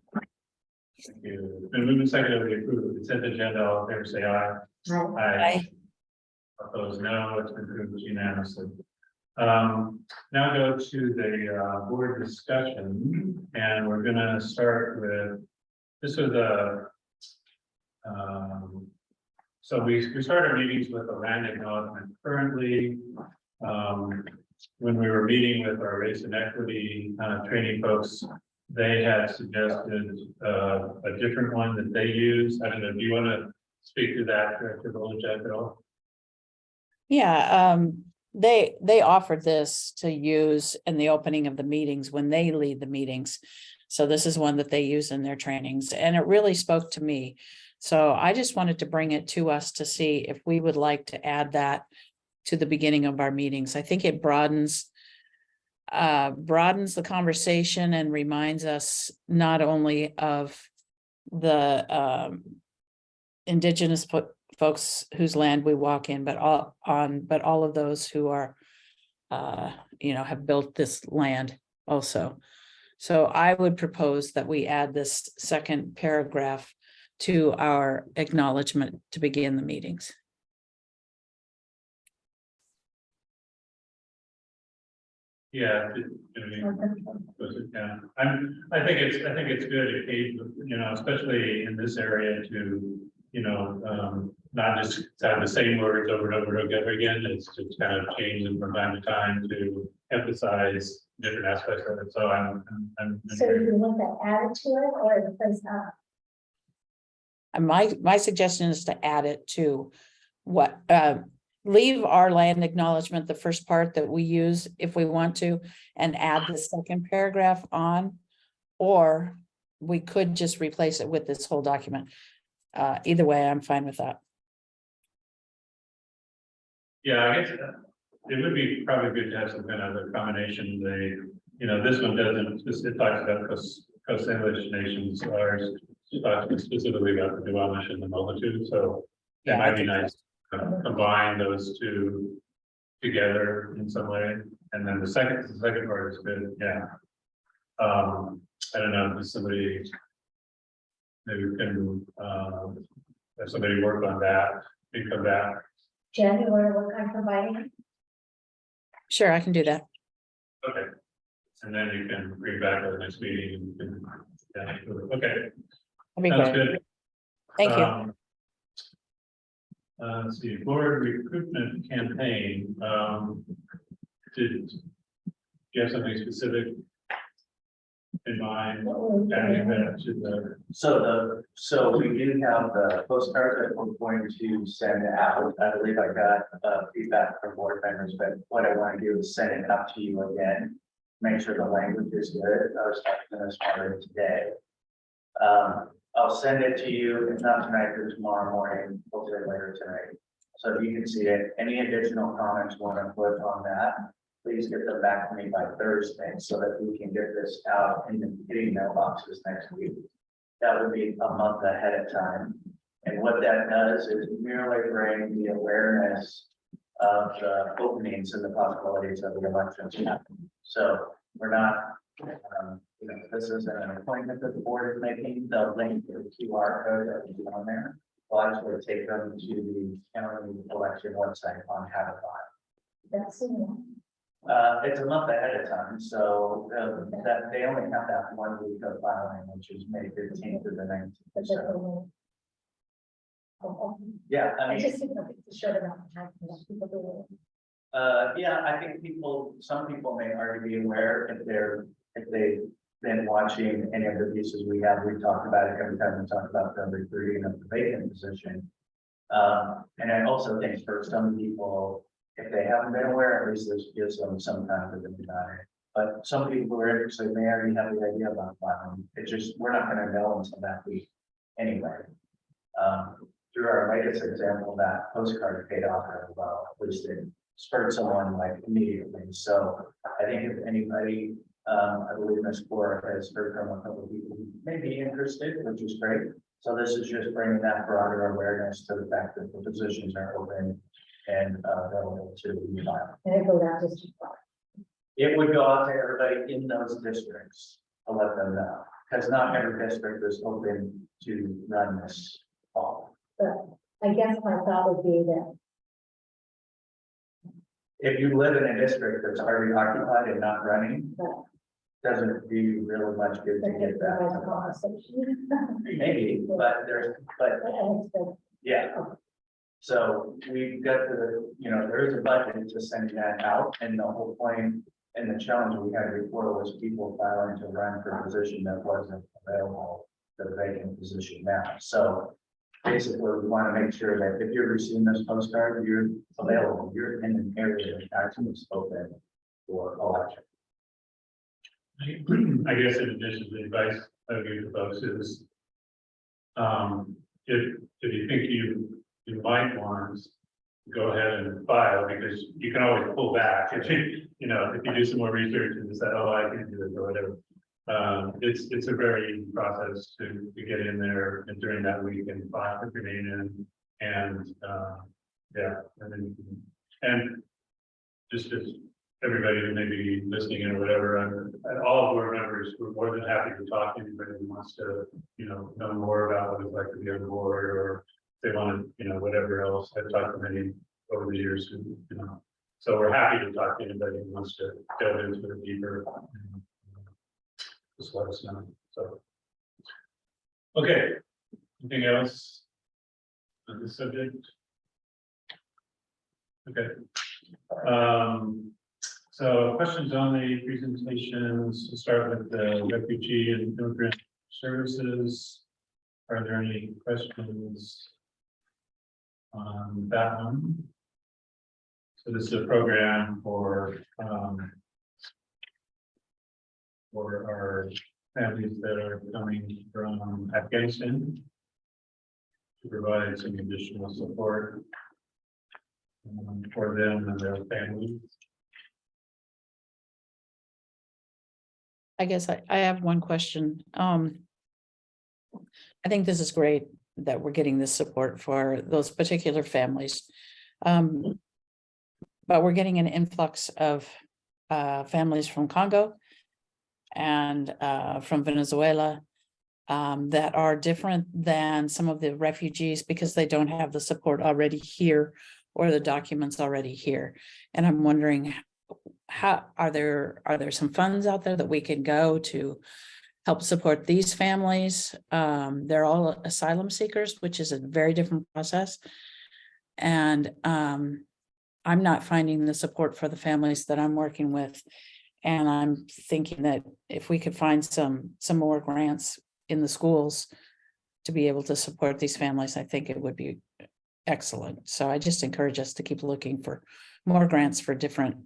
It's been moved and seconded to approve the consent agenda. All in favor, say aye. Aye. Opposed, no. It's been approved unanimously. Now go to the board discussion, and we're going to start with, this was so we start our meetings with the land acknowledgement. Currently, when we were meeting with our race and equity training folks, they had suggested a different one that they use. I don't know, do you want to speak to that, Director Volochek, at all? Yeah, they offered this to use in the opening of the meetings when they lead the meetings. So this is one that they use in their trainings, and it really spoke to me. So I just wanted to bring it to us to see if we would like to add that to the beginning of our meetings. I think it broadens the conversation and reminds us not only of the indigenous folks whose land we walk in, but all of those who are, have built this land also. So I would propose that we add this second paragraph to our acknowledgement to begin the meetings. Yeah, I think it's good, especially in this area to, not just have the same words over and over again. It's to kind of change them from time to time to emphasize different aspects of it. So I'm So do you want that added to it or replace that? And my suggestion is to add it to what, leave our land acknowledgement, the first part that we use if we want to, and add the second paragraph on, or we could just replace it with this whole document. Either way, I'm fine with that. Yeah, I guess it would be probably good to have some kind of a combination. This one doesn't, it talks about Coast English nations, ours talks specifically about the Duwamish and the Multitude, so it Yeah, I might be think so. nice to combine those two together in some way. And then the second part is good, yeah. I don't know, if somebody maybe we can, have somebody work on that, think of that. Jen, you want to work on providing? Sure, I can do that. Okay. And then you can bring back at the next meeting. Yeah, okay, That'd be sounds great. good. Thank you. Let's see, board recruitment campaign, did you have something specific in mind? Adding that to the, So we do have the postcard that we're going to send out. I believe I got feedback from board members, but what I want to do is send it up to you again. Make sure the language is good. I was talking to this already today. I'll send it to you, if not tonight, or tomorrow morning, hopefully later tonight. So you can see it. Any additional comments you want to put on that, please get them back to me by Thursday so that we can get this out in the getting mailboxes next week. That would be a month ahead of time. And what that does is merely bring the awareness of the openings and the possibilities of the elections happening. So we're not, this isn't an appointment that the board is making. They'll link to the QR code that will be on there. We'll actually take them to the county election website on how to file. That's it. It's a month ahead of time, so that they only have that 1 week of filing, which is May 15th to the 19th. So, yeah, I I mean, just think it's a short amount of time for most people to. yeah, I think some people may already be aware if they've been watching any of the pieces we have. We talked about it every time we talk about the recruiting of the vacant position. And I also think for some people, if they haven't been aware, at least this gives them some time to think about it. But some people who are interested may already have the idea about filing. It's just, we're not gonna know until that week anyway. Through our latest example, that postcard paid off very well, at least it spurred someone like immediately. So I think if anybody, I believe Ms. Cora has heard from a couple of people who may be interested, which is great. So this is just bringing that broader awareness to the fact that the positions are open and available to be filed. And it goes out just. It would go out to everybody in those districts to let them know, because not every district is open to run this fall. But I guess my thought would be that If you live in a district that's already occupied and not running, doesn't do you really much good to get that. provides a conversation. Maybe, but yeah. So we got to, there is a budget to send that out, and the whole point and the challenge we had before was people filing to run for a position that wasn't available, the vacant position now. So basically, we want to make sure that if you're receiving this postcard, you're available, you're in an area that actually is open for election. I guess in addition to the advice I would give to folks is, if you think you might want to go ahead and file, because you can always pull back if if you do some more research and decide, oh, I can do it or whatever. It's a very easy process to get in there and during that week and file your name in and, yeah, and then, and just as everybody who may be listening in or whatever, and all board members, we're more than happy to talk to anybody who wants to, know more about what it's like to be on board, or if they want to, whatever else. I've talked to many over the years who, so we're happy to talk to anybody who wants to delve into it deeper. Just let us know, so. Okay, anything else on this subject? Okay. So questions on the presentations, to start with the refugee and immigrant services. Are there any questions on that one? So this is a program for our families that are coming from Afghanistan to provide some additional support for them and their families. I guess I have one question. I think this is great that we're getting this support for those particular families. But we're getting an influx of families from Congo and from Venezuela that are different than some of the refugees because they don't have the support already here or the documents already here. And I'm wondering, how are there some funds out there that we can go to help support these families? They're all asylum seekers, which is a very different process. And I'm not finding the support for the families that I'm working with. And I'm thinking that if we could find some more grants in the schools to be able to support these families, I think it would be excellent. So I just encourage us to keep looking for more grants for different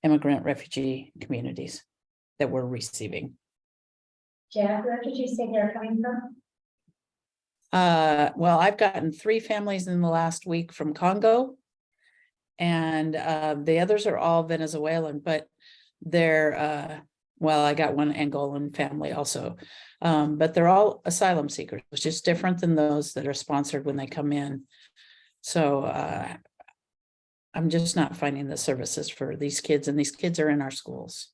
immigrant refugee communities that we're receiving. Jeff, where did you say they're coming from? Well, I've gotten 3 families in the last week from Congo. And the others are all Venezuelan, but they're well, I got one Angolan family also. But they're all asylum seekers, which is different than those that are sponsored when they come in. So I'm just not finding the services for these kids, and these kids are in our schools.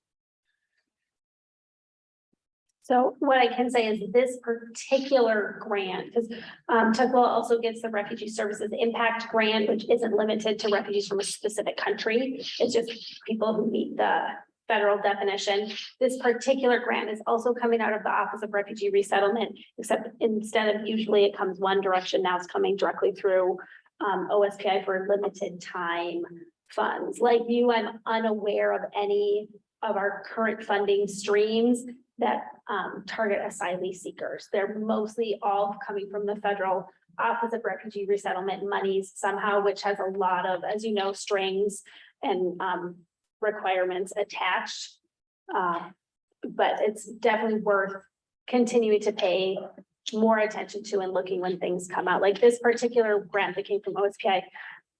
So what I can say is this particular grant, because Tukwila also gets the Refugee Services Impact Grant, which isn't limited to refugees from a specific country. It's just people who meet the federal definition. This particular grant is also coming out of the Office of Refugee Resettlement, except instead of usually it comes one direction, now it's coming directly through OSPI for limited time funds. Like you, I'm unaware of any of our current funding streams that target asylee seekers. They're mostly all coming from the Federal Office of Refugee Resettlement monies somehow, which has a lot of, as you know, strings and requirements attached. But it's definitely worth continuing to pay more attention to and looking when things come out. Like this particular grant that came from OSPI,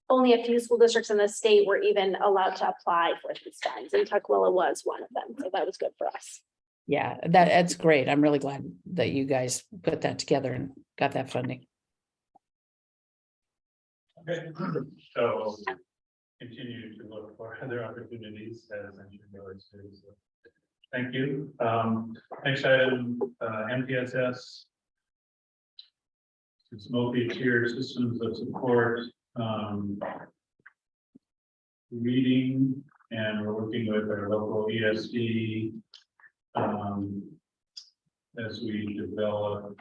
only a few school districts in the state were even allowed to apply for these funds, and Tukwila was one of them. So that was good for us. Yeah, that's great. I'm really glad that you guys put that together and got that funding. Okay, so continue to look for other opportunities as I'm sure you always do. So, thank you. Next item, MTSS. It's multi-tiered systems of support. Reading, and we're working with our local ESD as we develop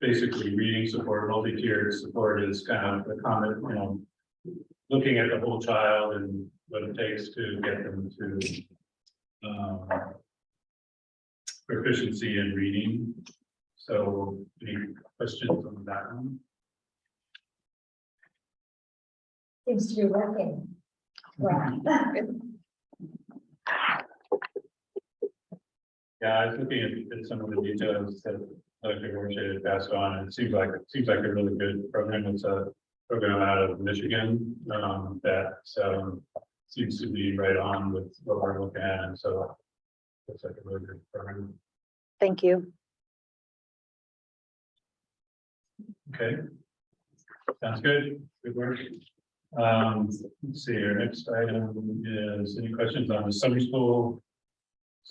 basically reading support. Multi-tiered support is kind of a common, you know, looking at the whole child and what it takes to get them to proficiency in reading. So any questions on that one? Seems to be working. Well, Yeah, I was looking at some of the details that Dr. Gorshey had passed on, and it seems like a really good program. It's a program out of Michigan that seems to be right on with what we're looking at, and so it's like a really good program. Thank you. Okay. Sounds good. Good work. Let's see, our next item is any questions on the summer school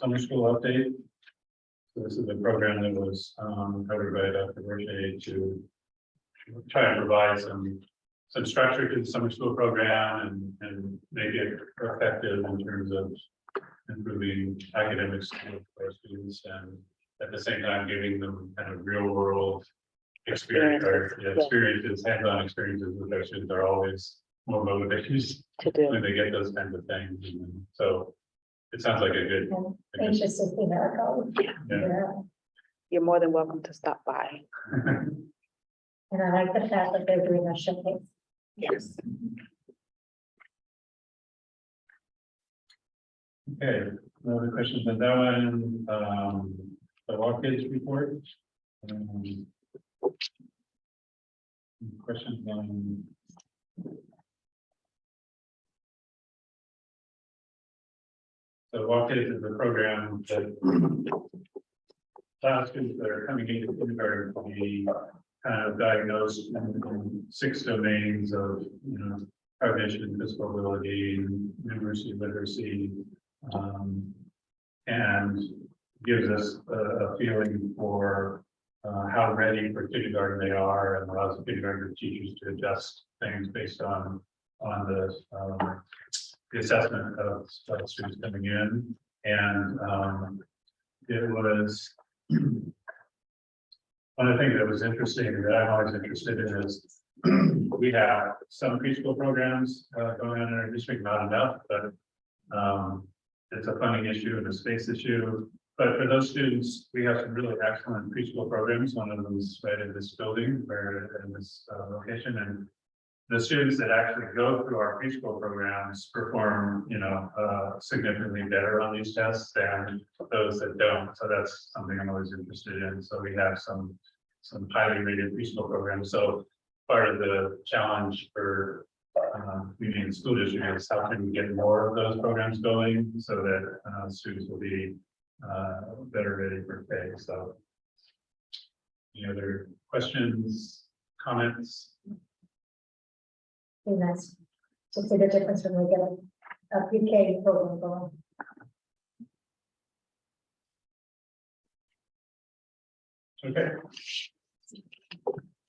update? So this is a program that was covered by Dr. Gorshey to try and provide some structure to the summer school program and make it effective in terms of improving academic skills for our students, and at the same time giving them kind of real world experiences, hands-on experiences with our students are always more motivated To do. when they get those kinds of things. And so it sounds like a good, anxious to see how it goes. yeah. You're more than welcome to stop by. And I like the fact that they're doing a showcase. Yes. Okay, No other questions on that one, the walk kids report. Questions on? So walk kids is a program that class students that are coming into kindergarten will be kind of diagnosed in 6 domains of, you know, cognition, physical ability, numeracy, literacy, and gives us a feeling for how ready for kindergarten they are, and allows the kindergarten teachers to adjust things based on the assessment of students coming in. And it was one of the things that was interesting that I'm always interested in is we have some preschool programs going on in our district, not enough, but it's a funding issue and a space issue. But for those students, we have some really excellent preschool programs. One of them is right in this building or in this location. And the students that actually go through our preschool programs perform, you know, significantly better on these tests than those that don't. So that's something I'm always interested in. So we have some highly rated preschool programs. So part of the challenge for the school district is how can we get more of those programs going so that students will be better ready for phase. So any other questions, comments? Be nice to see the difference when we get a pre-K program going. Okay.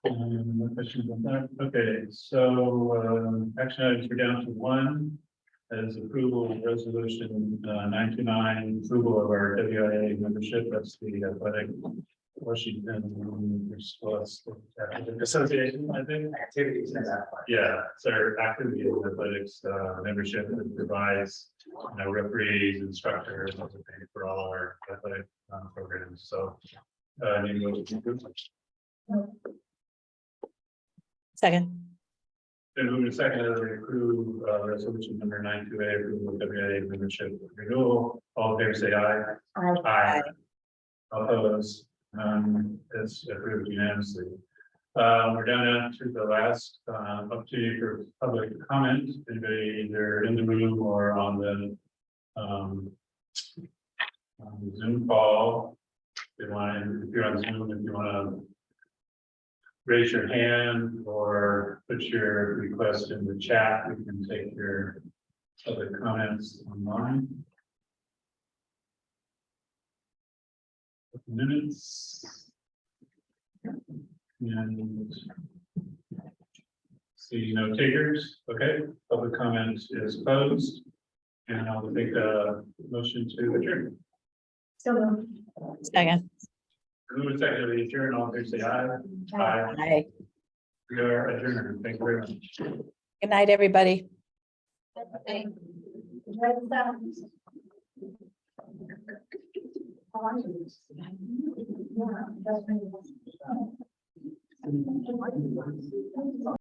No questions on that. Okay, so action items are down to 1. That is approval of resolution 929, approval of our WIA membership. That's the athletic Washington Association, I think. Activities in that. Yeah, it's our activity in athletics membership that provides, you know, referees, instructors, everything for all our athletic programs. So need a motion to approve. Second. Then moving to second, as we approve resolution number 92A, approval of WIA membership renewal. All in favor, say aye. Aye. Aye. Opposed, it's approved unanimously. We're down to the last opportunity for public comment. Anybody either in the room or on the Zoom call. If you're on Zoom, if you want to raise your hand or put your request in the chat, we can take your public comments online. Minutes. And see no takers. Okay, public comment is closed. And I'll take a motion to adjourn. So. Second. Move second to adjourn, all in favor, say aye. Aye. Aye. We are adjourned. Thank you very much. Good night, everybody. Yeah, that's